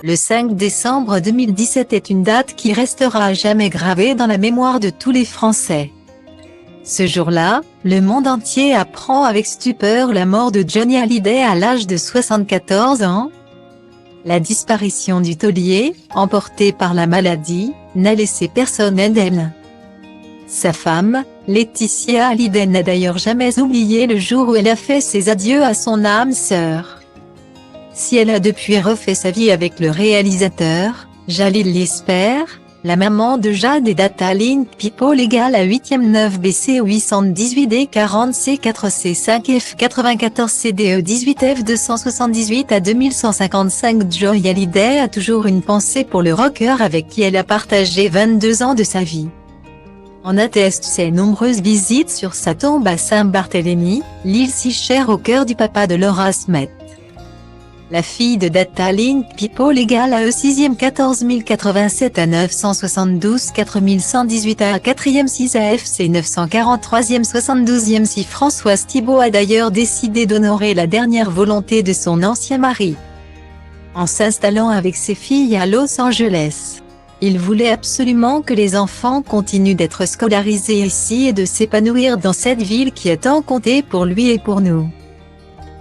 Le 5 décembre 2017 est une date qui restera à jamais gravée dans la mémoire de tous les Français. Ce jour-là, le monde entier apprend avec stupeur la mort de Johnny Hallyday à l'âge de 74 ans. La disparition du taulier, emporté par la maladie, n'a laissé personne indemne. Sa femme, Laetitia Hallyday, n'a d'ailleurs jamais oublié le jour où elle a fait ses adieux à son âme sœur. Si elle a depuis refait sa vie avec le réalisateur, Jalil Lesper, la maman de Jade et Data Link People égale à 8e 9 BC 818D 40 C4 C5 F 94 CDE 18 F 278 à 2155. Johnny Hallyday a toujours une pensée pour le rocker avec qui elle a partagé 22 ans de sa vie. En attestent ses nombreuses visites sur sa tombe à Saint-Barthélemy, l'île si chère au cœur du papa de Laura Smet. La fille de Data Link People égale à E6e 14 087 à 972 4118 à 4e 6 à FC 943e 72e 6. Françoise Thibault a d'ailleurs décidé d'honorer la dernière volonté de son ancien mari en s'installant avec ses filles à Los Angeles. Il voulait absolument que les enfants continuent d'être scolarisés ici et de s'épanouir dans cette ville qui a tant compté pour lui et pour nous.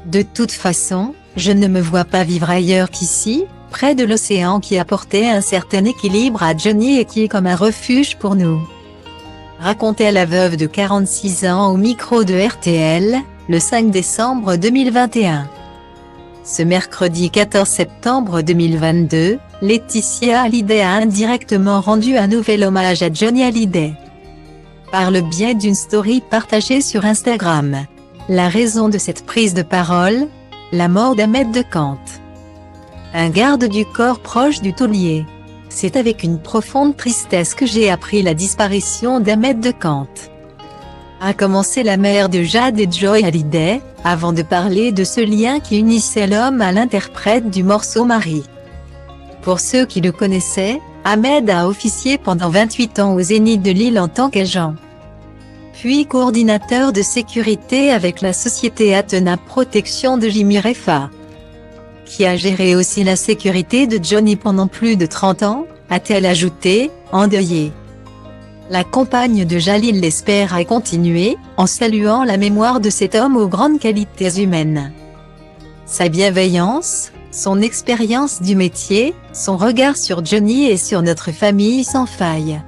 De toute façon, je ne me vois pas vivre ailleurs qu'ici, près de l'océan qui apportait un certain équilibre à Johnny et qui est comme un refuge pour nous. Racontait la veuve de 46 ans au micro de RTL, le 5 décembre 2021. Ce mercredi 14 septembre 2022, Laetitia Hallyday a indirectement rendu un nouvel hommage à Johnny Hallyday par le biais d'une story partagée sur Instagram. La raison de cette prise de parole ? La mort d'Ahmed de Kant, un garde du corps proche du taulier. C'est avec une profonde tristesse que j'ai appris la disparition d'Ahmed de Kant, a commencé la mère de Jade et Johnny Hallyday, avant de parler de ce lien qui unissait l'homme à l'interprète du morceau Marie. Pour ceux qui le connaissaient, Ahmed a officié pendant 28 ans au Zénith de Lille en tant qu'agent, puis coordinateur de sécurité avec la société Athena Protection de Jimmy Refa, qui a géré aussi la sécurité de Johnny pendant plus de 30 ans, a-t-elle ajouté, endeuillée. La compagne de Jalil Lesper a continué, en saluant la mémoire de cet homme aux grandes qualités humaines. Sa bienveillance, son expérience du métier, son regard sur Johnny et sur notre famille sans faille.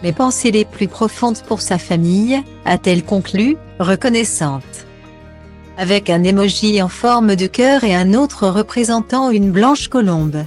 Les pensées les plus profondes pour sa famille, a-t-elle conclu, reconnaissante. Avec un emoji en forme de cœur et un autre représentant une blanche colombe.